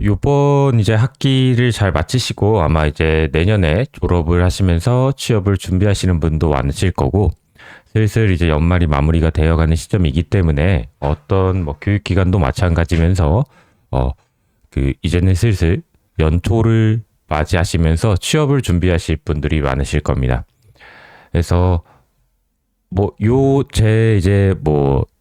요번 이제 학기를 잘 마치시고 아마 이제 내년에 졸업을 하시면서 취업을 준비하시는 분도 많으실 거고 슬슬 이제 연말이 마무리가 되어가는 시점이기 때문에 어떤 뭐 교육기관도 마찬가지면서 이제는 슬슬 연초를 맞이하시면서 취업을 준비하실 분들이 많으실 겁니다. 그래서 제 이제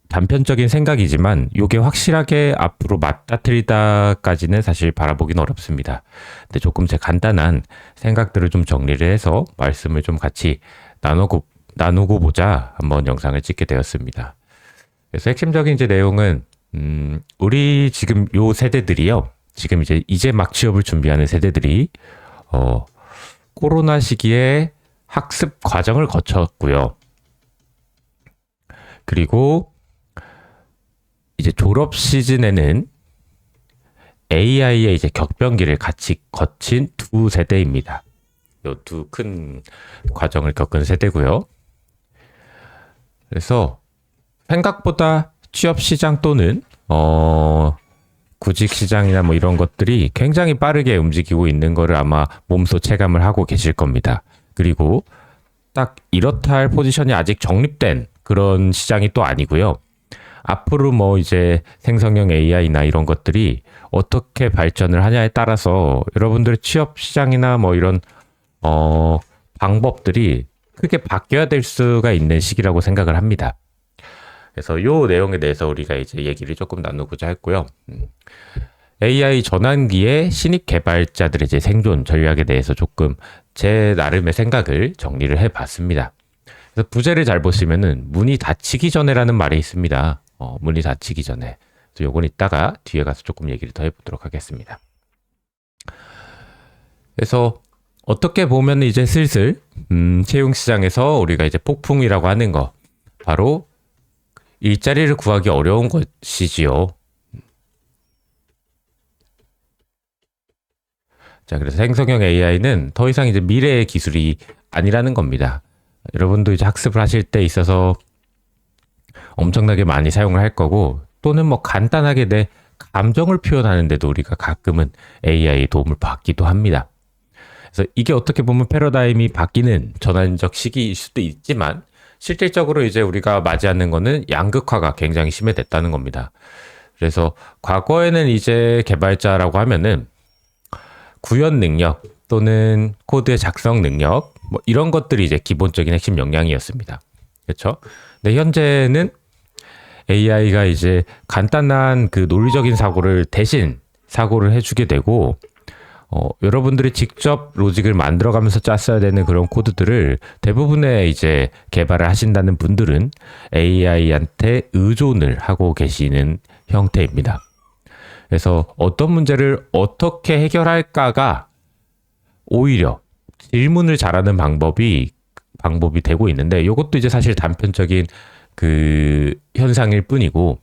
단편적인 생각이지만 요게 확실하게 앞으로 맞닥뜨리다까지는 사실 바라보긴 어렵습니다. 근데 조금 제 간단한 생각들을 좀 정리를 해서 말씀을 좀 같이 나누고 보자 한번 영상을 찍게 되었습니다. 그래서 핵심적인 이제 내용은 우리 지금 요 세대들이요. 지금 이제 막 취업을 준비하는 세대들이 코로나 시기에 학습 과정을 거쳤고요. 그리고 이제 졸업 시즌에는 AI의 이제 격변기를 같이 거친 두 세대입니다. 요 두 큰 과정을 겪은 세대고요. 그래서 생각보다 취업 시장 또는 구직 시장이나 뭐 이런 것들이 굉장히 빠르게 움직이고 있는 거를 아마 몸소 체감을 하고 계실 겁니다. 그리고 딱 이렇다 할 포지션이 아직 정립된 그런 시장이 또 아니고요. 앞으로 뭐 이제 생성형 AI나 이런 것들이 어떻게 발전을 하냐에 따라서 여러분들의 취업 시장이나 뭐 이런 방법들이 크게 바뀌어야 될 수가 있는 시기라고 생각을 합니다. 그래서 요 내용에 대해서 우리가 이제 얘기를 조금 나누고자 했고요. AI 전환기의 신입 개발자들의 이제 생존 전략에 대해서 조금 제 나름의 생각을 정리를 해봤습니다. 그래서 부제를 잘 보시면은 문이 닫히기 전에라는 말이 있습니다. 문이 닫히기 전에. 그래서 요건 이따가 뒤에 가서 조금 얘기를 더 해보도록 하겠습니다. 그래서 어떻게 보면 이제 슬슬 채용 시장에서 우리가 이제 폭풍이라고 하는 거 바로 일자리를 구하기 어려운 것이지요. 자, 그래서 생성형 AI는 더 이상 이제 미래의 기술이 아니라는 겁니다. 여러분도 이제 학습을 하실 때 있어서 엄청나게 많이 사용을 할 거고 또는 뭐 간단하게 내 감정을 표현하는데도 우리가 가끔은 AI의 도움을 받기도 합니다. 그래서 이게 어떻게 보면 패러다임이 바뀌는 전환적 시기일 수도 있지만 실질적으로 이제 우리가 맞이하는 거는 양극화가 굉장히 심해졌다는 겁니다. 그래서 과거에는 이제 개발자라고 하면은 구현 능력 또는 코드의 작성 능력 뭐 이런 것들이 이제 기본적인 핵심 역량이었습니다. 그렇죠? 근데 현재는 AI가 이제 간단한 그 논리적인 사고를 대신 사고를 해주게 되고 여러분들이 직접 로직을 만들어가면서 짰어야 되는 그런 코드들을 대부분의 이제 개발을 하신다는 분들은 AI한테 의존을 하고 계시는 형태입니다. 그래서 어떤 문제를 어떻게 해결할까가 오히려 질문을 잘하는 방법이 되고 있는데 이것도 이제 사실 단편적인 그 현상일 뿐이고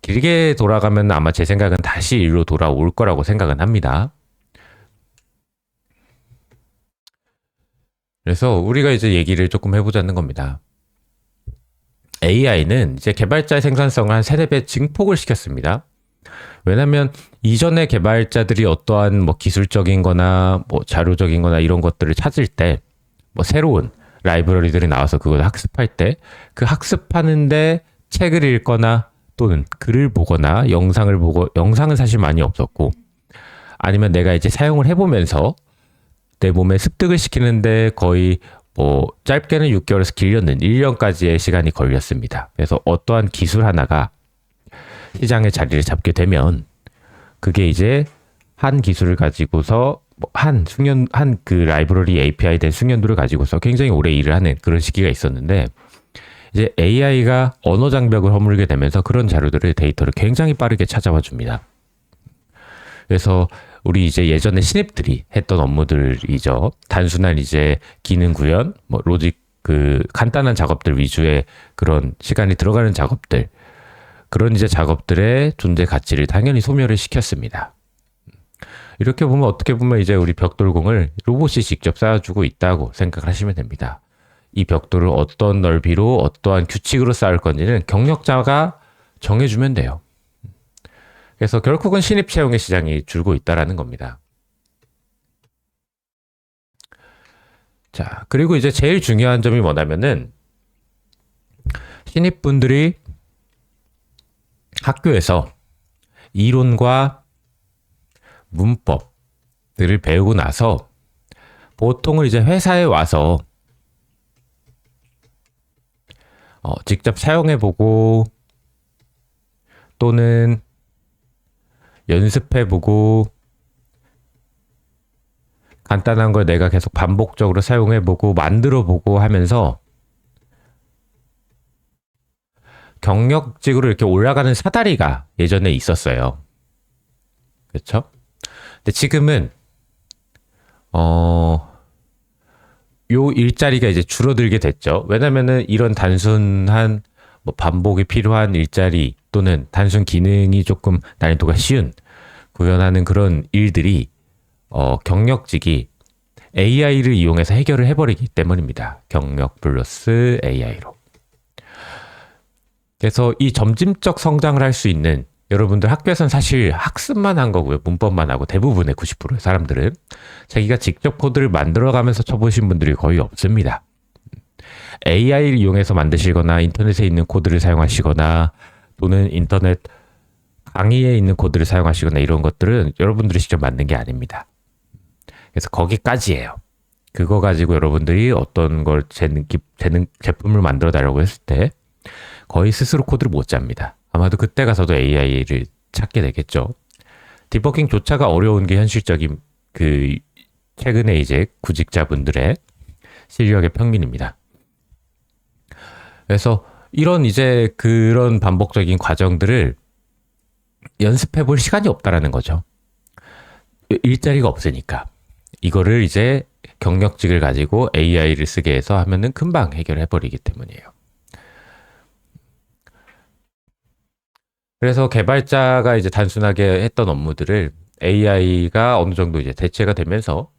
길게 돌아가면 아마 제 생각은 다시 일로 돌아올 거라고 생각은 합니다. 그래서 우리가 이제 얘기를 조금 해보자는 겁니다. AI는 이제 개발자의 생산성을 한 3-4배 증폭을 시켰습니다. 왜냐면 이전에 개발자들이 어떠한 뭐 기술적인 거나 뭐 자료적인 거나 이런 것들을 찾을 때 뭐 새로운 라이브러리들이 나와서 그걸 학습할 때 그 학습하는데 책을 읽거나 또는 글을 보거나 영상은 사실 많이 없었고 아니면 내가 이제 사용을 해보면서 내 몸에 습득을 시키는데 거의 뭐 짧게는 6개월에서 길게는 1년까지의 시간이 걸렸습니다. 그래서 어떠한 기술 하나가 시장에 자리를 잡게 되면 그게 이제 한 기술을 가지고서 한 그 라이브러리 API 된 숙련도를 가지고서 굉장히 오래 일을 하는 그런 시기가 있었는데 이제 AI가 언어 장벽을 허물게 되면서 그런 자료들을 데이터를 굉장히 빠르게 찾아와 줍니다. 그래서 우리 이제 예전에 신입들이 했던 업무들이죠. 단순한 이제 기능 구현, 뭐 로직 그 간단한 작업들 위주의 그런 시간이 들어가는 작업들 그런 이제 작업들의 존재 가치를 당연히 소멸을 시켰습니다. 이렇게 보면 어떻게 보면 이제 우리 벽돌공을 로봇이 직접 쌓아주고 있다고 생각을 하시면 됩니다. 이 벽돌을 어떤 넓이로 어떠한 규칙으로 쌓을 건지는 경력자가 정해주면 돼요. 그래서 결국은 신입 채용의 시장이 줄고 있다라는 겁니다. 자, 그리고 이제 제일 중요한 점이 뭐냐면은 신입분들이 학교에서 이론과 문법들을 배우고 나서 보통은 이제 회사에 와서 직접 사용해보고 또는 연습해보고 간단한 걸 내가 계속 반복적으로 사용해보고 만들어보고 하면서 경력직으로 이렇게 올라가는 사다리가 예전에 있었어요. 그렇죠? 근데 지금은 요 일자리가 이제 줄어들게 됐죠. 왜냐면은 이런 단순한 뭐 반복이 필요한 일자리 또는 단순 기능이 조금 난이도가 쉬운 구현하는 그런 일들이 경력직이 AI를 이용해서 해결을 해버리기 때문입니다. 경력 플러스 AI로. 그래서 이 점진적 성장을 할 수 있는 여러분들 학교에서는 사실 학습만 한 거고요. 문법만 하고 대부분의 90%의 사람들은 자기가 직접 코드를 만들어가면서 쳐보신 분들이 거의 없습니다. AI를 이용해서 만드시거나 인터넷에 있는 코드를 사용하시거나 또는 인터넷 강의에 있는 코드를 사용하시거나 이런 것들은 여러분들이 직접 만든 게 아닙니다. 그래서 거기까지예요. 그거 가지고 여러분들이 어떤 걸 제품을 만들어 달라고 했을 때 거의 스스로 코드를 못 짭니다. 아마도 그때 가서도 AI를 찾게 되겠죠. 디버깅조차가 어려운 게 현실적인 최근에 이제 구직자분들의 실력의 평민입니다. 그래서 이런 이제 그런 반복적인 과정들을 연습해 볼 시간이 없다라는 거죠. 일자리가 없으니까. 이거를 이제 경력직을 가지고 AI를 쓰게 해서 하면은 금방 해결해 버리기 때문이에요. 그래서 개발자가 이제 단순하게 했던 업무들을 AI가 어느 정도 이제 대체가 되면서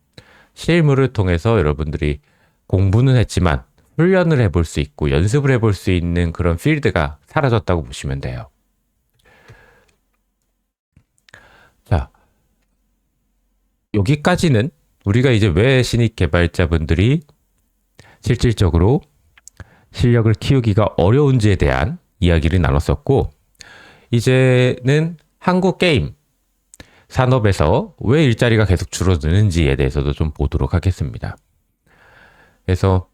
실무를 통해서 여러분들이 공부는 했지만 훈련을 해볼 수 있고 연습을 해볼 수 있는 그런 필드가 사라졌다고 보시면 돼요. 자, 여기까지는 우리가 이제 왜 신입 개발자분들이 실질적으로 실력을 키우기가 어려운지에 대한 이야기를 나눴었고, 이제는 한국 게임 산업에서 왜 일자리가 계속 줄어드는지에 대해서도 좀 보도록 하겠습니다. 그래서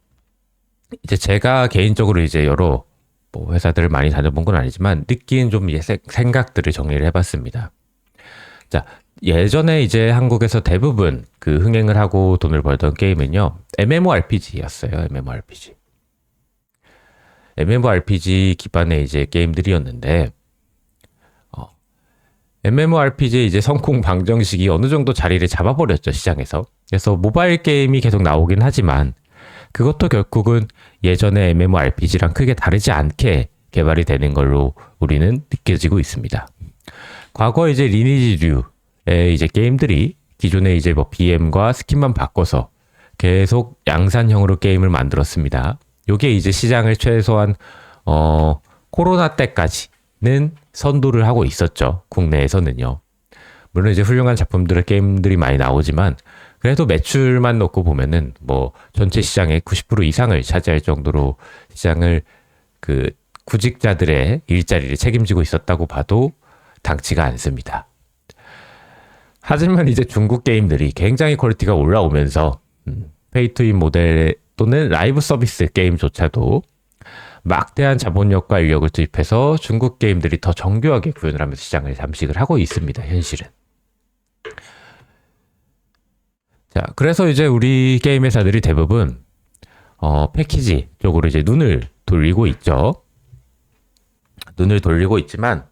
이제 제가 개인적으로 이제 여러 뭐 회사들을 많이 다녀본 건 아니지만 느낀 좀 생각들을 정리를 해봤습니다. 자, 예전에 이제 한국에서 대부분 그 흥행을 하고 돈을 벌던 게임은요, MMORPG였어요. MMORPG 기반의 이제 게임들이었는데, MMORPG의 이제 성공 방정식이 어느 정도 자리를 잡아버렸죠, 시장에서. 그래서 모바일 게임이 계속 나오긴 하지만, 그것도 결국은 예전의 MMORPG랑 크게 다르지 않게 개발이 되는 걸로 우리는 느껴지고 있습니다. 과거 이제 리니지류의 이제 게임들이 기존의 이제 뭐 BM과 스킨만 바꿔서 계속 양산형으로 게임을 만들었습니다. 요게 이제 시장을 최소한 코로나 때까지는 선도를 하고 있었죠. 국내에서는요. 물론 이제 훌륭한 작품들의 게임들이 많이 나오지만 그래도 매출만 놓고 보면은 뭐 전체 시장의 90% 이상을 차지할 정도로 시장을 그 구직자들의 일자리를 책임지고 있었다고 봐도 당치가 않습니다. 하지만 이제 중국 게임들이 굉장히 퀄리티가 올라오면서 페이투윈 모델 또는 라이브 서비스 게임조차도 막대한 자본력과 인력을 투입해서 중국 게임들이 더 정교하게 구현을 하면서 시장을 잠식을 하고 있습니다. 현실은. 자, 그래서 이제 우리 게임 회사들이 대부분 패키지 쪽으로 이제 눈을 돌리고 있죠. 눈을 돌리고 있지만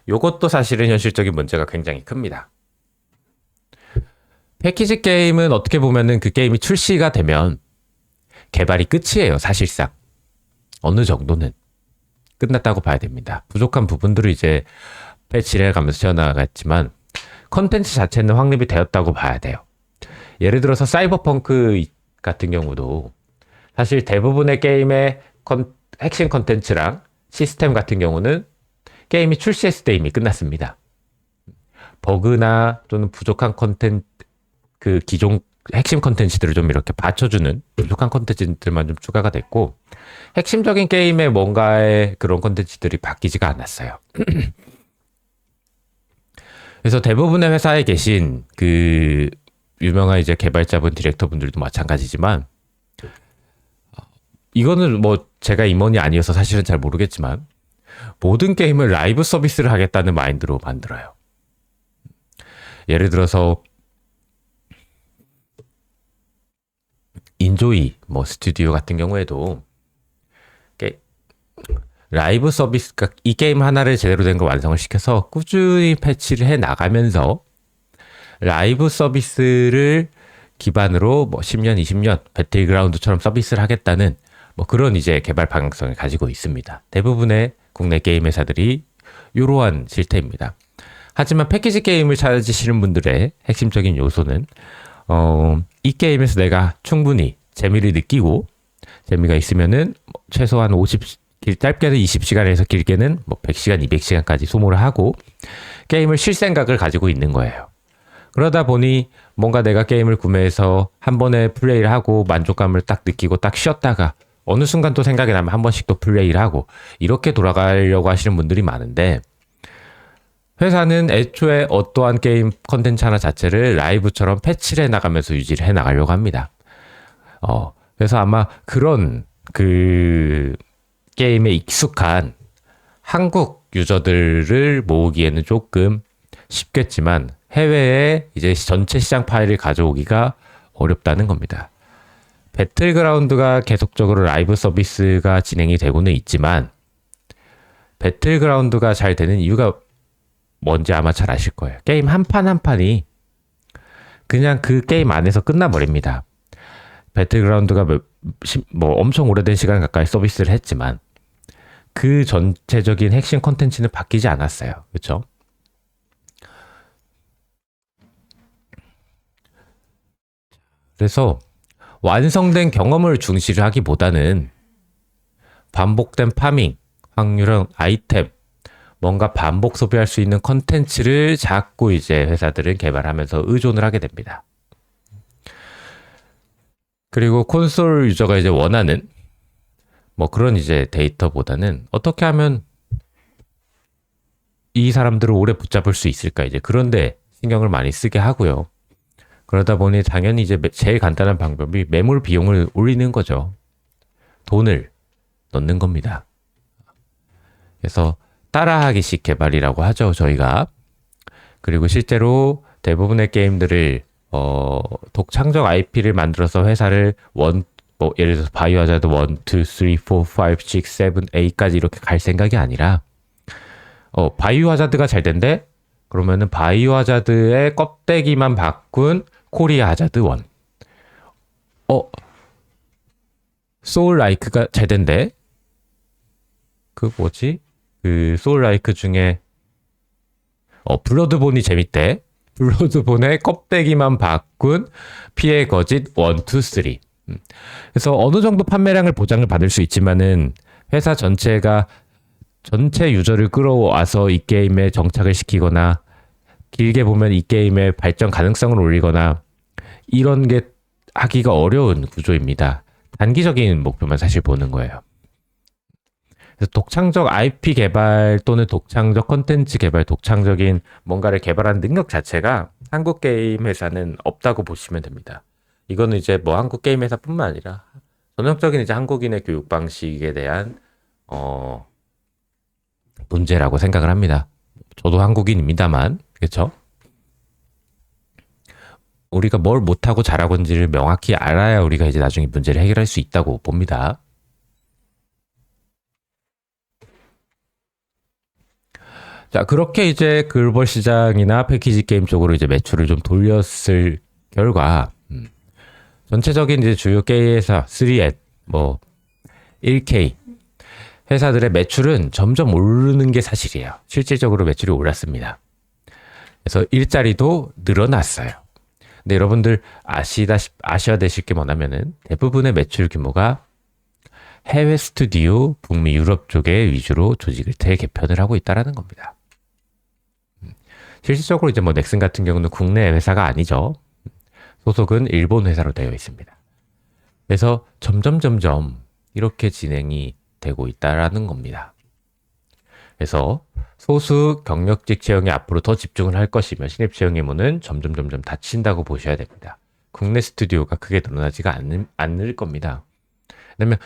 이것도 사실은 현실적인 문제가 굉장히 큽니다. 패키지 게임은 어떻게 보면은 그 게임이 출시가 되면 개발이 끝이에요, 사실상. 어느 정도는 끝났다고 봐야 됩니다. 부족한 부분들을 이제 패치를 해가면서 채워나가겠지만 컨텐츠 자체는 확립이 되었다고 봐야 돼요. 예를 들어서 사이버펑크 같은 경우도 사실 대부분의 게임의 핵심 컨텐츠랑 시스템 같은 경우는 게임이 출시했을 때 이미 끝났습니다. 버그나 또는 부족한 컨텐츠, 그 기존 핵심 컨텐츠들을 좀 이렇게 받쳐주는 부족한 컨텐츠들만 좀 추가가 됐고, 핵심적인 게임의 뭔가의 그런 컨텐츠들이 바뀌지가 않았어요. 그래서 대부분의 회사에 계신 그 유명한 이제 개발자분, 디렉터분들도 마찬가지지만, 이거는 뭐 제가 임원이 아니어서 사실은 잘 모르겠지만, 모든 게임을 라이브 서비스를 하겠다는 마인드로 만들어요. 예를 들어서 인조이 뭐 스튜디오 같은 경우에도 라이브 서비스가 이 게임 하나를 제대로 된 걸 완성을 시켜서 꾸준히 패치를 해 나가면서 라이브 서비스를 기반으로 뭐 10년, 20년 배틀그라운드처럼 서비스를 하겠다는 뭐 그런 이제 개발 방향성을 가지고 있습니다. 대부분의 국내 게임 회사들이 이러한 실태입니다. 하지만 패키지 게임을 찾으시는 분들의 핵심적인 요소는 이 게임에서 내가 충분히 재미를 느끼고 재미가 있으면은 최소한 짧게는 20시간에서 길게는 뭐 100시간, 200시간까지 소모를 하고 게임을 쉴 생각을 가지고 있는 거예요. 그러다 보니 뭔가 내가 게임을 구매해서 한 번에 플레이를 하고 만족감을 딱 느끼고 딱 쉬었다가 어느 순간 또 생각이 나면 한 번씩 또 플레이를 하고 이렇게 돌아가려고 하시는 분들이 많은데, 회사는 애초에 어떠한 게임 컨텐츠 하나 자체를 라이브처럼 패치를 해나가면서 유지를 해나가려고 합니다. 그래서 아마 그런 그 게임에 익숙한 한국 유저들을 모으기에는 조금 쉽겠지만 해외에 이제 전체 시장 파일을 가져오기가 어렵다는 겁니다. 배틀그라운드가 계속적으로 라이브 서비스가 진행이 되고는 있지만 배틀그라운드가 잘 되는 이유가 뭔지 아마 잘 아실 거예요. 게임 한 판 한 판이 그냥 그 게임 안에서 끝나버립니다. 배틀그라운드가 뭐 엄청 오래된 시간 가까이 서비스를 했지만 그 전체적인 핵심 콘텐츠는 바뀌지 않았어요. 그렇죠? 그래서 완성된 경험을 중시를 하기보다는 반복된 파밍, 확률형 아이템, 뭔가 반복 소비할 수 있는 컨텐츠를 자꾸 이제 회사들은 개발하면서 의존을 하게 됩니다. 그리고 콘솔 유저가 이제 원하는 뭐 그런 이제 데이터보다는 어떻게 하면 이 사람들을 오래 붙잡을 수 있을까, 이제 그런데 신경을 많이 쓰게 하고요. 그러다 보니 당연히 이제 제일 간단한 방법이 매몰 비용을 올리는 거죠. 돈을 넣는 겁니다. 그래서 따라하기식 개발이라고 하죠, 저희가. 그리고 실제로 대부분의 게임들을 독창적 IP를 만들어서 회사를 뭐 예를 들어서 바이오하자드 1, 2, 3, 4, 5, 6, 7, 8까지 이렇게 갈 생각이 아니라 바이오하자드가 잘 된대? 그러면은 바이오하자드의 껍데기만 바꾼 코리아 하자드 1. 소울 라이크가 잘 된대? 그 뭐지? 그 소울 라이크 중에 블러드본이 재밌대. 블러드본의 껍데기만 바꾼 피해 거짓 1, 2, 3. 그래서 어느 정도 판매량을 보장을 받을 수 있지만은 회사 전체가 전체 유저를 끌어와서 이 게임에 정착을 시키거나 길게 보면 이 게임의 발전 가능성을 올리거나 이런 게 하기가 어려운 구조입니다. 단기적인 목표만 사실 보는 거예요. 그래서 독창적 IP 개발 또는 독창적 컨텐츠 개발, 독창적인 뭔가를 개발하는 능력 자체가 한국 게임 회사는 없다고 보시면 됩니다. 이거는 이제 뭐 한국 게임 회사뿐만 아니라 전형적인 이제 한국인의 교육 방식에 대한 문제라고 생각을 합니다. 저도 한국인입니다만, 그렇죠? 우리가 뭘 못하고 잘하고 있는지를 명확히 알아야 우리가 이제 나중에 문제를 해결할 수 있다고 봅니다. 자, 그렇게 이제 글로벌 시장이나 패키지 게임 쪽으로 이제 매출을 좀 돌렸을 결과, 전체적인 이제 주요 게임 회사 3앳, 뭐 1K 회사들의 매출은 점점 오르는 게 사실이에요. 실질적으로 매출이 올랐습니다. 그래서 일자리도 늘어났어요. 근데 여러분들 아셔야 되실 게 뭐냐면은 대부분의 매출 규모가 해외 스튜디오, 북미, 유럽 쪽에 위주로 조직을 재개편을 하고 있다는 겁니다. 실질적으로 이제 뭐 넥슨 같은 경우는 국내 회사가 아니죠. 소속은 일본 회사로 되어 있습니다. 그래서 점점 이렇게 진행이 되고 있다라는 겁니다. 그래서 소수 경력직 채용에 앞으로 더 집중을 할 것이며 신입 채용의 문은 점점 닫힌다고 보셔야 됩니다. 국내 스튜디오가 크게 늘어나지가 않을 겁니다. 왜냐면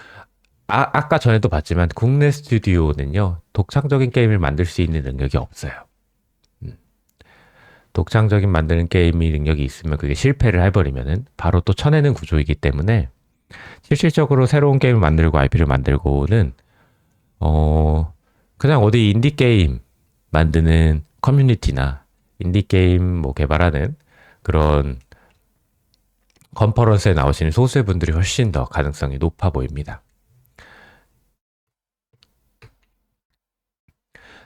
아까 전에도 봤지만 국내 스튜디오는요, 독창적인 게임을 만들 수 있는 능력이 없어요. 독창적인 만드는 게임이 능력이 있으면 그게 실패를 해버리면은 바로 또 쳐내는 구조이기 때문에 실질적으로 새로운 게임을 만들고 IP를 만들고는 그냥 어디 인디게임 만드는 커뮤니티나 인디게임 뭐 개발하는 그런 컨퍼런스에 나오시는 소수의 분들이 훨씬 더 가능성이 높아 보입니다.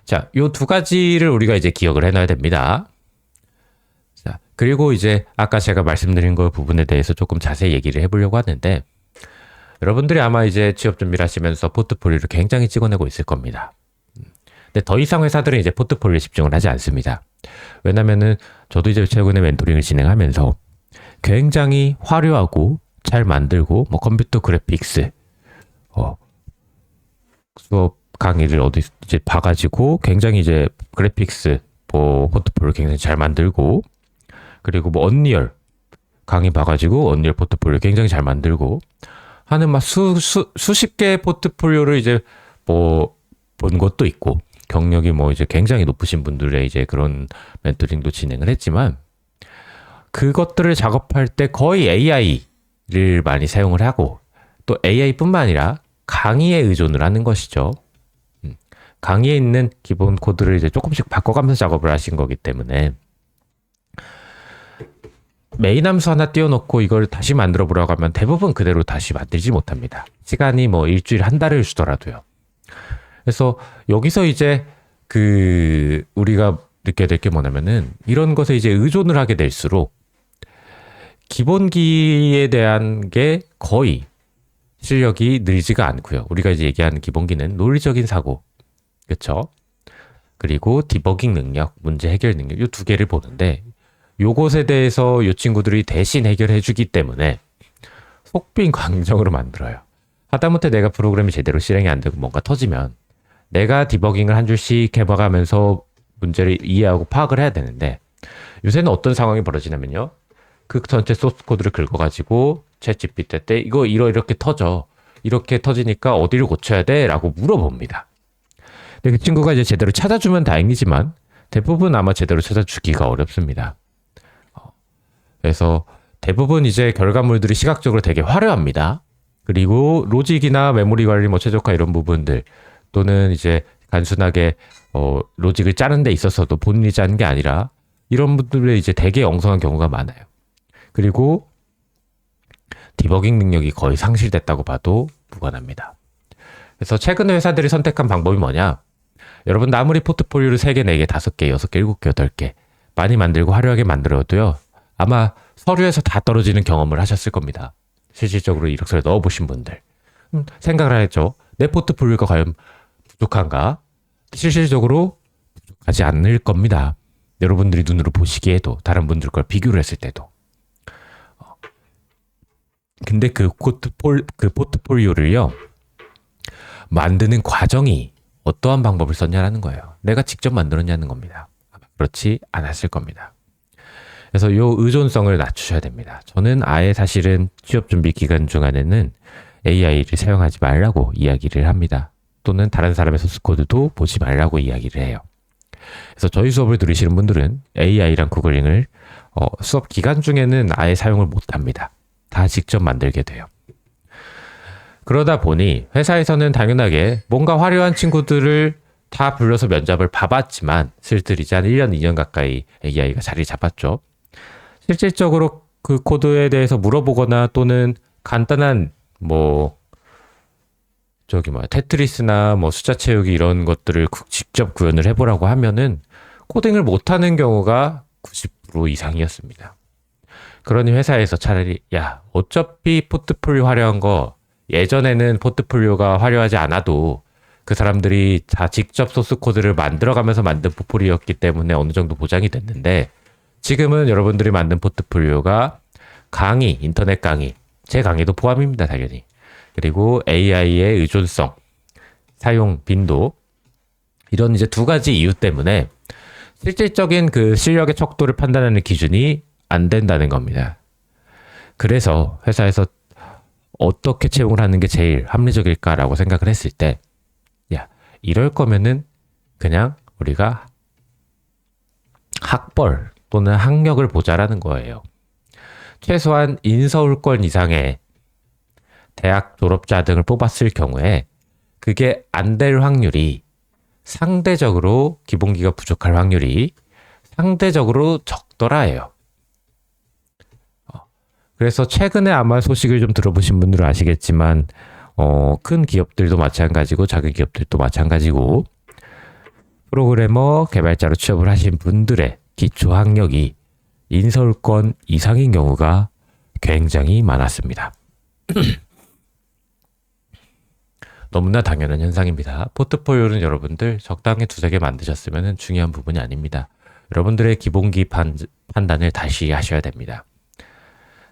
자, 요 두 가지를 우리가 이제 기억을 해놔야 됩니다. 자, 그리고 이제 아까 제가 말씀드린 그 부분에 대해서 조금 자세히 얘기를 해보려고 하는데, 여러분들이 아마 이제 취업 준비를 하시면서 포트폴리오를 굉장히 찍어내고 있을 겁니다. 근데 더 이상 회사들은 이제 포트폴리오에 집중을 하지 않습니다. 왜냐면은 저도 이제 최근에 멘토링을 진행하면서 굉장히 화려하고 잘 만들고 뭐 컴퓨터 그래픽스 수업 강의를 어디 이제 봐가지고 굉장히 이제 그래픽스 뭐 포트폴리오 굉장히 잘 만들고, 그리고 뭐 언리얼 강의 봐가지고 언리얼 포트폴리오 굉장히 잘 만들고 하는 막 수십 개의 포트폴리오를 이제 뭐 본 것도 있고, 경력이 뭐 이제 굉장히 높으신 분들의 이제 그런 멘토링도 진행을 했지만, 그것들을 작업할 때 거의 AI를 많이 사용을 하고, 또 AI뿐만 아니라 강의에 의존을 하는 것이죠. 강의에 있는 기본 코드를 이제 조금씩 바꿔가면서 작업을 하신 거기 때문에 메인 함수 하나 띄워놓고 이걸 다시 만들어 보라고 하면 대부분 그대로 다시 만들지 못합니다. 시간이 뭐 일주일 한 달을 주더라도요. 그래서 여기서 이제 우리가 느껴야 될 게 뭐냐면은, 이런 것에 이제 의존을 하게 될수록 기본기에 대한 게 거의 실력이 늘지가 않고요. 우리가 이제 얘기하는 기본기는 논리적인 사고, 그렇죠? 그리고 디버깅 능력, 문제 해결 능력, 이 두 개를 보는데, 요것에 대해서 이 친구들이 대신 해결해 주기 때문에 속빈 광정으로 만들어요. 하다못해 내가 프로그램이 제대로 실행이 안 되고 뭔가 터지면 내가 디버깅을 한 줄씩 해봐가면서 문제를 이해하고 파악을 해야 되는데, 요새는 어떤 상황이 벌어지냐면요, 그 전체 소스 코드를 긁어가지고 챗 GPT 때 이거 이렇게 터져, 이렇게 터지니까 어디를 고쳐야 돼? 라고 물어봅니다. 근데 그 친구가 이제 제대로 찾아주면 다행이지만 대부분 아마 제대로 찾아주기가 어렵습니다. 그래서 대부분 이제 결과물들이 시각적으로 되게 화려합니다. 그리고 로직이나 메모리 관리, 뭐 최적화 이런 부분들, 또는 이제 단순하게 로직을 짜는 데 있어서도 본인이 짜는 게 아니라 이런 분들의 이제 되게 엉성한 경우가 많아요. 그리고 디버깅 능력이 거의 상실됐다고 봐도 무관합니다. 그래서 최근 회사들이 선택한 방법이 뭐냐? 여러분 아무리 포트폴리오를 3개, 4개, 5개, 6개, 7개, 8개 많이 만들고 화려하게 만들어도요, 아마 서류에서 다 떨어지는 경험을 하셨을 겁니다. 실질적으로 이력서에 넣어보신 분들. 생각을 하겠죠. 내 포트폴리오가 과연 부족한가? 실질적으로 부족하지 않을 겁니다. 여러분들이 눈으로 보시기에도, 다른 분들 걸 비교를 했을 때도. 근데 그 포트폴리오를요, 만드는 과정이 어떠한 방법을 썼냐라는 거예요. 내가 직접 만들었냐는 겁니다. 그렇지 않았을 겁니다. 그래서 이 의존성을 낮추셔야 됩니다. 저는 아예 사실은 취업 준비 기간 중간에는 AI를 사용하지 말라고 이야기를 합니다. 또는 다른 사람의 소스 코드도 보지 말라고 이야기를 해요. 그래서 저희 수업을 들으시는 분들은 AI랑 구글링을 수업 기간 중에는 아예 사용을 못 합니다. 다 직접 만들게 돼요. 그러다 보니 회사에서는 당연하게 뭔가 화려한 친구들을 다 불러서 면접을 봐봤지만, 슬슬 이제 한 1년, 2년 가까이 AI가 자리 잡았죠. 실질적으로 그 코드에 대해서 물어보거나, 또는 간단한 테트리스나 숫자 채우기 이런 것들을 직접 구현을 해보라고 하면은 코딩을 못하는 경우가 90% 이상이었습니다. 그러니 회사에서 차라리 어차피 포트폴리오 화려한 거, 예전에는 포트폴리오가 화려하지 않아도 그 사람들이 다 직접 소스 코드를 만들어가면서 만든 포트폴리오였기 때문에 어느 정도 보장이 됐는데 지금은 여러분들이 만든 포트폴리오가 강의, 인터넷 강의, 제 강의도 포함입니다, 당연히. 그리고 AI의 의존성, 사용 빈도 이런 이제 두 가지 이유 때문에 실질적인 그 실력의 척도를 판단하는 기준이 안 된다는 겁니다. 그래서 회사에서 어떻게 채용을 하는 게 제일 합리적일까라고 생각을 했을 때, 야, 이럴 거면은 그냥 우리가 학벌 또는 학력을 보자라는 거예요. 최소한 인서울권 이상의 대학 졸업자 등을 뽑았을 경우에 그게 안 될 확률이 상대적으로 기본기가 부족할 확률이 상대적으로 적더라예요. 그래서 최근에 아마 소식을 좀 들어보신 분들은 아시겠지만 큰 기업들도 마찬가지고 작은 기업들도 마찬가지고 프로그래머 개발자로 취업을 하신 분들의 기초 학력이 인서울권 이상인 경우가 굉장히 많았습니다. 너무나 당연한 현상입니다. 포트폴리오는 여러분들 적당히 두세 개 만드셨으면 중요한 부분이 아닙니다. 여러분들의 기본기 판단을 다시 하셔야 됩니다.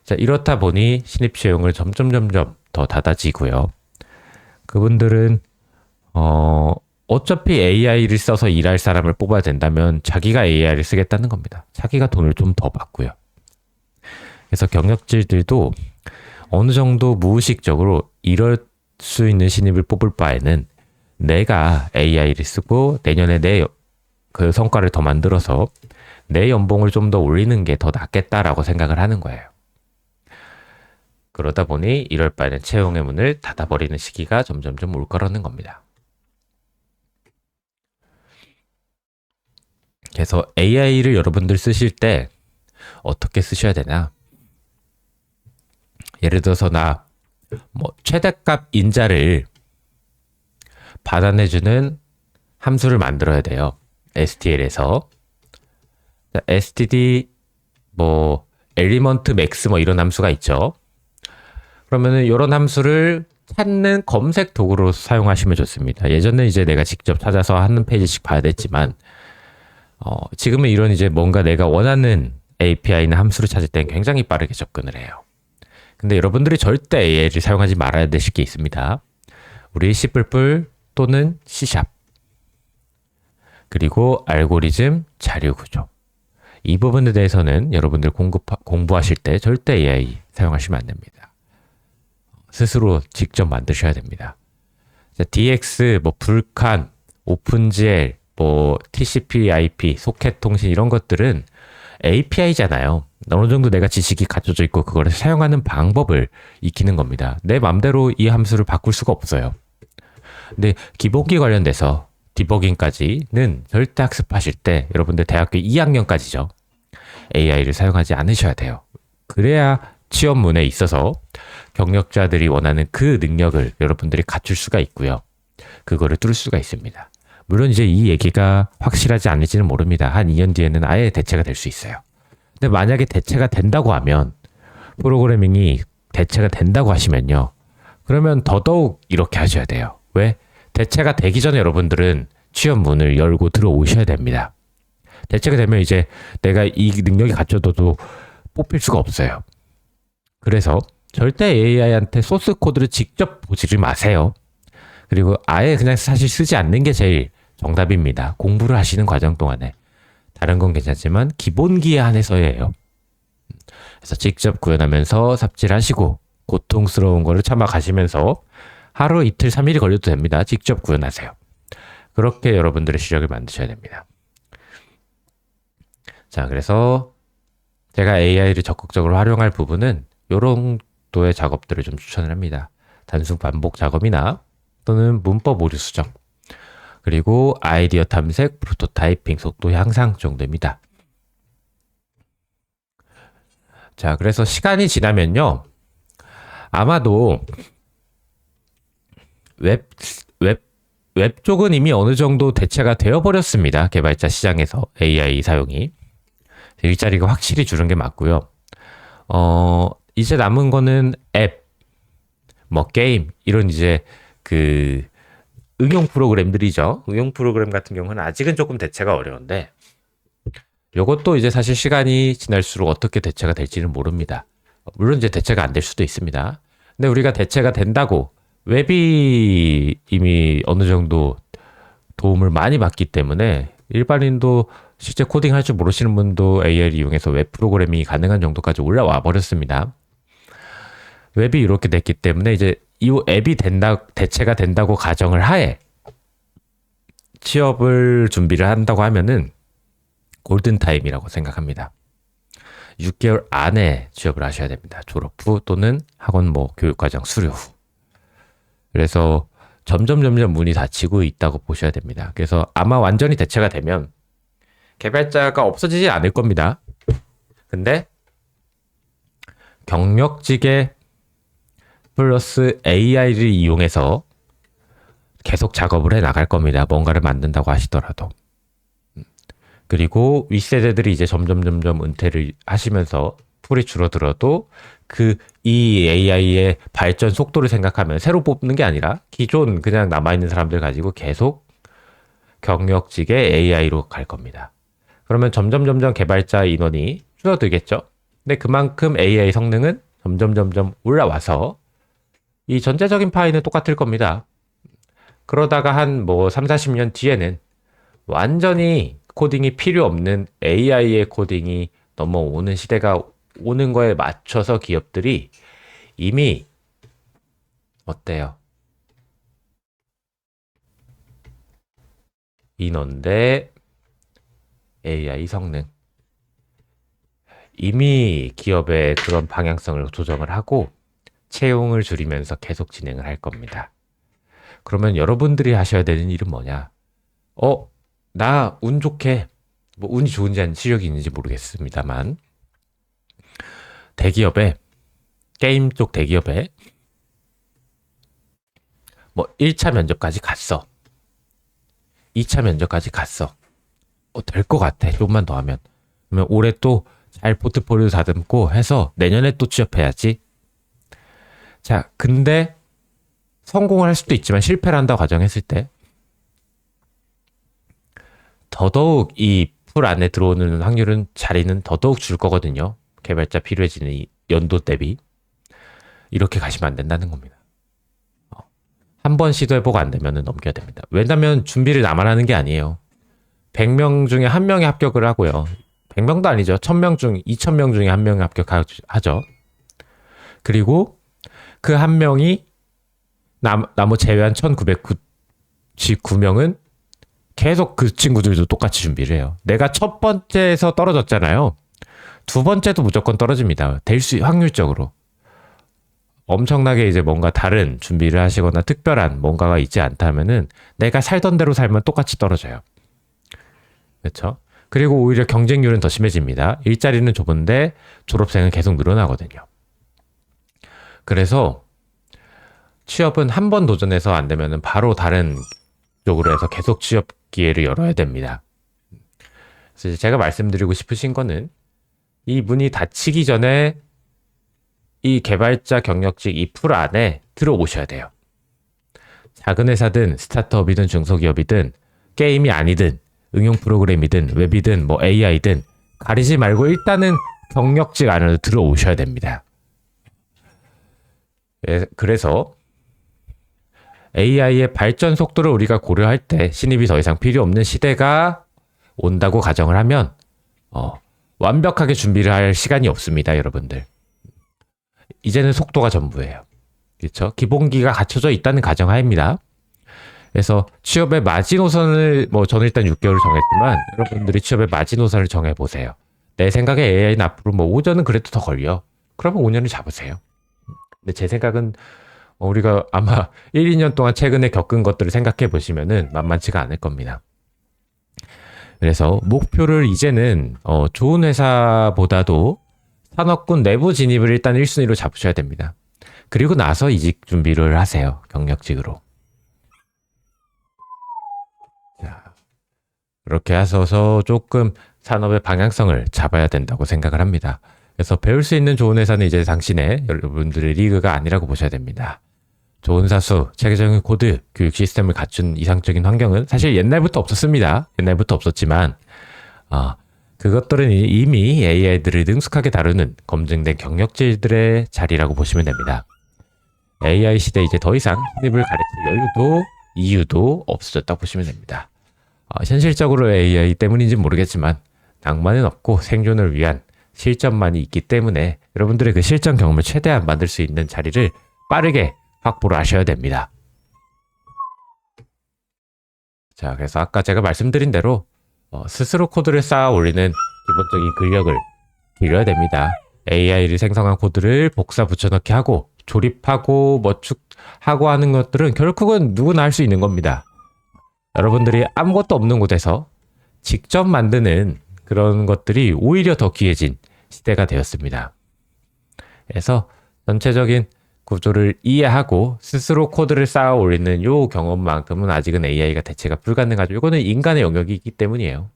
자, 이렇다 보니 신입 채용을 점점 더 닫아지고요. 그분들은 어차피 AI를 써서 일할 사람을 뽑아야 된다면 자기가 AI를 쓰겠다는 겁니다. 자기가 돈을 좀 더 받고요. 그래서 경력직들도 어느 정도 무의식적으로 이럴 수 있는 신입을 뽑을 바에는 내가 AI를 쓰고 내년에 내 그 성과를 더 만들어서 내 연봉을 좀 더 올리는 게 더 낫겠다라고 생각을 하는 거예요. 그러다 보니 이럴 바에는 채용의 문을 닫아버리는 시기가 점점 올 거라는 겁니다. 그래서 AI를 여러분들 쓰실 때 어떻게 쓰셔야 되나? 예를 들어서 나 최대값 인자를 받아내주는 함수를 만들어야 돼요. STL에서 std element max 이런 함수가 있죠. 그러면은 이런 함수를 찾는 검색 도구로 사용하시면 좋습니다. 예전에 이제 내가 직접 찾아서 한 페이지씩 봐야 됐지만 지금은 이런 이제 뭔가 내가 원하는 API나 함수를 찾을 땐 굉장히 빠르게 접근을 해요. 근데 여러분들이 절대 AI를 사용하지 말아야 되실 게 있습니다. 우리 C++ 또는 C# 그리고 알고리즘, 자료구조 이 부분에 대해서는 여러분들 공부하실 때 절대 AI 사용하시면 안 됩니다. 스스로 직접 만드셔야 됩니다. DX, 불칸, 오픈GL, TCP/IP, 소켓 통신 이런 것들은 API잖아요. 어느 정도 내가 지식이 갖춰져 있고 그거를 사용하는 방법을 익히는 겁니다. 내 맘대로 이 함수를 바꿀 수가 없어요. 근데 기본기 관련돼서 디버깅까지는 절대 학습하실 때 여러분들 대학교 2학년까지죠. AI를 사용하지 않으셔야 돼요. 그래야 취업문에 있어서 경력자들이 원하는 그 능력을 여러분들이 갖출 수가 있고요. 그거를 뚫을 수가 있습니다. 물론 이제 이 얘기가 확실하지 않을지는 모릅니다. 한 2년 뒤에는 아예 대체가 될 수 있어요. 근데 만약에 대체가 된다고 하면 프로그래밍이 대체가 된다고 하시면요. 그러면 더더욱 이렇게 하셔야 돼요. 왜? 대체가 되기 전에 여러분들은 취업 문을 열고 들어오셔야 됩니다. 대체가 되면 이제 내가 이 능력이 갖춰져도 뽑힐 수가 없어요. 그래서 절대 AI한테 소스 코드를 직접 보지를 마세요. 그리고 아예 그냥 사실 쓰지 않는 게 제일 정답입니다. 공부를 하시는 과정 동안에. 다른 건 괜찮지만 기본기에 한해서예요. 그래서 직접 구현하면서 삽질하시고 고통스러운 거를 참아가시면서 하루, 이틀, 3일이 걸려도 됩니다. 직접 구현하세요. 그렇게 여러분들의 실력을 만드셔야 됩니다. 자, 그래서 제가 AI를 적극적으로 활용할 부분은 이런 도의 작업들을 좀 추천을 합니다. 단순 반복 작업이나 또는 문법 오류 수정, 그리고 아이디어 탐색, 프로토타이핑, 속도 향상 정도입니다. 자, 그래서 시간이 지나면요. 아마도 웹 쪽은 이미 어느 정도 대체가 되어버렸습니다. 개발자 시장에서 AI 사용이. 일자리가 확실히 줄은 게 맞고요. 이제 남은 거는 앱, 게임, 이런 이제 응용 프로그램들이죠. 응용 프로그램 같은 경우는 아직은 조금 대체가 어려운데 이것도 이제 사실 시간이 지날수록 어떻게 대체가 될지는 모릅니다. 물론 이제 대체가 안 될 수도 있습니다. 근데 우리가 대체가 된다고 웹이 이미 어느 정도 도움을 많이 받기 때문에 일반인도 실제 코딩 할 줄 모르시는 분도 AI를 이용해서 웹 프로그램이 가능한 정도까지 올라와 버렸습니다. 웹이 이렇게 됐기 때문에 이제 이 앱이 대체가 된다고 가정을 하에 취업을 준비를 한다고 하면은 골든타임이라고 생각합니다. 6개월 안에 취업을 하셔야 됩니다. 졸업 후 또는 학원 교육과정 수료 후. 그래서 점점 문이 닫히고 있다고 보셔야 됩니다. 그래서 아마 완전히 대체가 되면 개발자가 없어지지 않을 겁니다. 근데 경력직에 플러스 AI를 이용해서 계속 작업을 해 나갈 겁니다. 뭔가를 만든다고 하시더라도. 그리고 윗세대들이 이제 점점 은퇴를 하시면서 풀이 줄어들어도 이 AI의 발전 속도를 생각하면 새로 뽑는 게 아니라 기존 그냥 남아있는 사람들 가지고 계속 경력직의 AI로 갈 겁니다. 그러면 점점 개발자 인원이 줄어들겠죠. 근데 그만큼 AI 성능은 점점 올라와서 이 전체적인 파이는 똑같을 겁니다. 그러다가 한 3, 40년 뒤에는 완전히 코딩이 필요 없는 AI의 코딩이 넘어오는 시대가 오는 거에 맞춰서 기업들이 이미 어때요? 인원 대 AI 성능. 이미 기업의 그런 방향성을 조정을 하고 채용을 줄이면서 계속 진행을 할 겁니다. 그러면 여러분들이 하셔야 되는 일은 뭐냐? 나 운 좋게, 운이 좋은지 아닌 실력이 있는지 모르겠습니다만, 대기업에, 게임 쪽 대기업에, 1차 면접까지 갔어. 2차 면접까지 갔어. 될 것 같아. 조금만 더 하면. 그러면 올해 또 잘 포트폴리오 다듬고 해서 내년에 또 취업해야지. 자, 근데 성공을 할 수도 있지만 실패를 한다고 가정했을 때 더더욱 이 풀 안에 들어오는 확률은 자리는 더더욱 줄 거거든요. 개발자 필요해지는 이 연도 대비. 이렇게 가시면 안 된다는 겁니다. 한 번 시도해보고 안 되면 넘겨야 됩니다. 왜냐면 준비를 나만 하는 게 아니에요. 100명 중에 1명이 합격을 하고요. 100명도 아니죠. 1000명 중 2000명 중에 1명이 합격하죠. 그리고 그 한 명이 나머 제외한 1999명은 계속 그 친구들도 똑같이 준비를 해요. 내가 첫 번째에서 떨어졌잖아요. 두 번째도 무조건 떨어집니다. 확률적으로. 엄청나게 이제 뭔가 다른 준비를 하시거나 특별한 뭔가가 있지 않다면은 내가 살던 대로 살면 똑같이 떨어져요. 그렇죠? 그리고 오히려 경쟁률은 더 심해집니다. 일자리는 좁은데 졸업생은 계속 늘어나거든요. 그래서 취업은 한 번 도전해서 안 되면은 바로 다른 쪽으로 해서 계속 취업 기회를 열어야 됩니다. 그래서 제가 말씀드리고 싶으신 거는 이 문이 닫히기 전에 이 개발자 경력직 이 풀 안에 들어오셔야 돼요. 작은 회사든 스타트업이든 중소기업이든 게임이 아니든 응용 프로그램이든 웹이든 AI든 가리지 말고 일단은 경력직 안으로 들어오셔야 됩니다. 그래서 AI의 발전 속도를 우리가 고려할 때 신입이 더 이상 필요 없는 시대가 온다고 가정을 하면 완벽하게 준비를 할 시간이 없습니다, 여러분들. 이제는 속도가 전부예요. 그렇죠? 기본기가 갖춰져 있다는 가정하에입니다. 그래서 취업의 마지노선을 저는 일단 6개월을 정했지만 여러분들이 취업의 마지노선을 정해보세요. 내 생각에 AI는 앞으로 5년은 그래도 더 걸려. 그러면 5년을 잡으세요. 근데 제 생각은 우리가 아마 1, 2년 동안 최근에 겪은 것들을 생각해 보시면은 만만치가 않을 겁니다. 그래서 목표를 이제는 좋은 회사보다도 산업군 내부 진입을 일단 1순위로 잡으셔야 됩니다. 그리고 나서 이직 준비를 하세요. 경력직으로. 자, 그렇게 하셔서 조금 산업의 방향성을 잡아야 된다고 생각을 합니다. 그래서 배울 수 있는 좋은 회사는 이제 당신의 여러분들의 리그가 아니라고 보셔야 됩니다. 좋은 사수, 체계적인 코드, 교육 시스템을 갖춘 이상적인 환경은 사실 옛날부터 없었습니다. 옛날부터 없었지만 그것들은 이미 AI들을 능숙하게 다루는 검증된 경력직들의 자리라고 보시면 됩니다. AI 시대 이제 더 이상 신입을 가르칠 여유도 이유도 없어졌다고 보시면 됩니다. 현실적으로 AI 때문인지 모르겠지만 낭만은 없고 생존을 위한 실전만이 있기 때문에 여러분들의 그 실전 경험을 최대한 만들 수 있는 자리를 빠르게 확보를 하셔야 됩니다. 자, 그래서 아까 제가 말씀드린 대로 스스로 코드를 쌓아 올리는 기본적인 근력을 기르어야 됩니다. AI를 생성한 코드를 복사 붙여넣기 하고 조립하고 하고 하는 것들은 결국은 누구나 할 수 있는 겁니다. 여러분들이 아무것도 없는 곳에서 직접 만드는 그런 것들이 오히려 더 귀해진 시대가 되었습니다. 그래서 전체적인 구조를 이해하고 스스로 코드를 쌓아 올리는 요 경험만큼은 아직은 AI가 대체가 불가능하죠. 이거는 인간의 영역이기 때문이에요.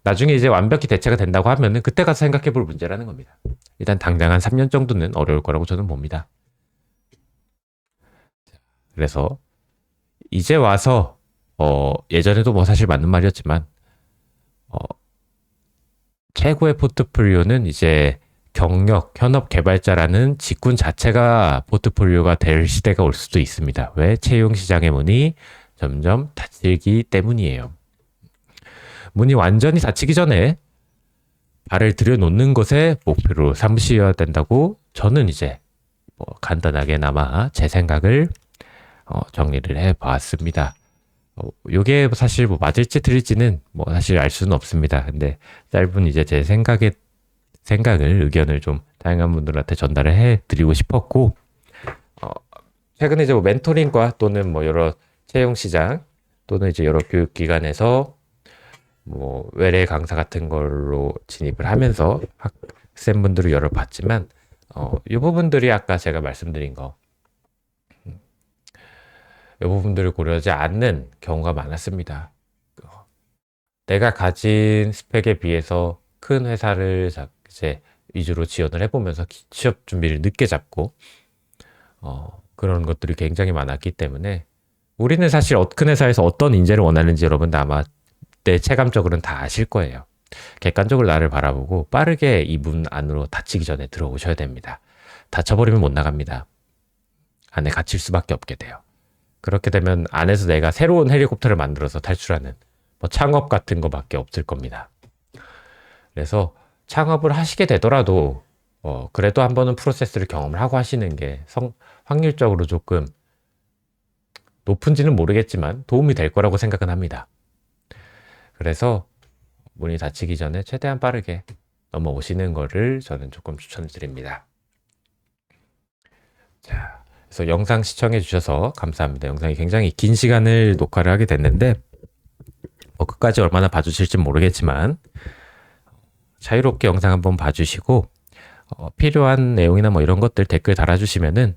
나중에 이제 완벽히 대체가 된다고 하면은 그때 가서 생각해 볼 문제라는 겁니다. 일단 당장 한 3년 정도는 어려울 거라고 저는 봅니다. 그래서 이제 와서 예전에도 뭐 사실 맞는 말이었지만 최고의 포트폴리오는 이제 경력, 현업 개발자라는 직군 자체가 포트폴리오가 될 시대가 올 수도 있습니다. 왜? 채용 시장의 문이 점점 닫히기 때문이에요. 문이 완전히 닫히기 전에 발을 들여놓는 것에 목표로 삼으셔야 된다고 저는 이제 간단하게나마 제 생각을 정리를 해봤습니다. 요게 사실 뭐 맞을지 틀릴지는 뭐 사실 알 수는 없습니다. 근데 짧은 이제 제 생각을 의견을 좀 다양한 분들한테 전달을 해드리고 싶었고 최근에 이제 뭐 멘토링과 또는 뭐 여러 채용 시장 또는 이제 여러 교육기관에서 뭐 외래 강사 같은 걸로 진입을 하면서 학생분들을 여러 봤지만 이 부분들이 아까 제가 말씀드린 거 이 부분들을 고려하지 않는 경우가 많았습니다. 내가 가진 스펙에 비해서 큰 회사를 이제 위주로 지원을 해보면서 취업 준비를 늦게 잡고 그런 것들이 굉장히 많았기 때문에 우리는 사실 큰 회사에서 어떤 인재를 원하는지 여러분들 아마 내 체감적으로는 다 아실 거예요. 객관적으로 나를 바라보고 빠르게 이 문 안으로 닫히기 전에 들어오셔야 됩니다. 닫혀버리면 못 나갑니다. 안에 갇힐 수밖에 없게 돼요. 그렇게 되면 안에서 내가 새로운 헬리콥터를 만들어서 탈출하는 뭐 창업 같은 거밖에 없을 겁니다. 그래서 창업을 하시게 되더라도 그래도 한 번은 프로세스를 경험을 하고 하시는 게 확률적으로 조금 높은지는 모르겠지만 도움이 될 거라고 생각은 합니다. 그래서 문이 닫히기 전에 최대한 빠르게 넘어오시는 거를 저는 조금 추천드립니다. 자, 그래서 영상 시청해 주셔서 감사합니다. 영상이 굉장히 긴 시간을 녹화를 하게 됐는데 끝까지 얼마나 봐주실지 모르겠지만 자유롭게 영상 한번 봐주시고 필요한 내용이나 뭐 이런 것들 댓글 달아주시면은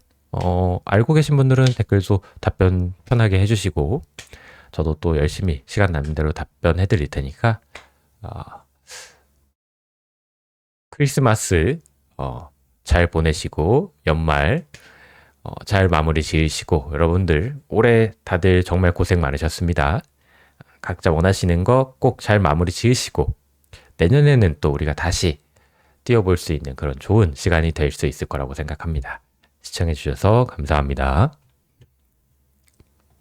알고 계신 분들은 댓글도 답변 편하게 해주시고 저도 또 열심히 시간 나는 대로 답변해 드릴 테니까 크리스마스 잘 보내시고 연말 잘 마무리 지으시고 여러분들 올해 다들 정말 고생 많으셨습니다. 각자 원하시는 거 꼭 잘 마무리 지으시고 내년에는 또 우리가 다시 뛰어볼 수 있는 그런 좋은 시간이 될 수 있을 거라고 생각합니다. 시청해 주셔서 감사합니다.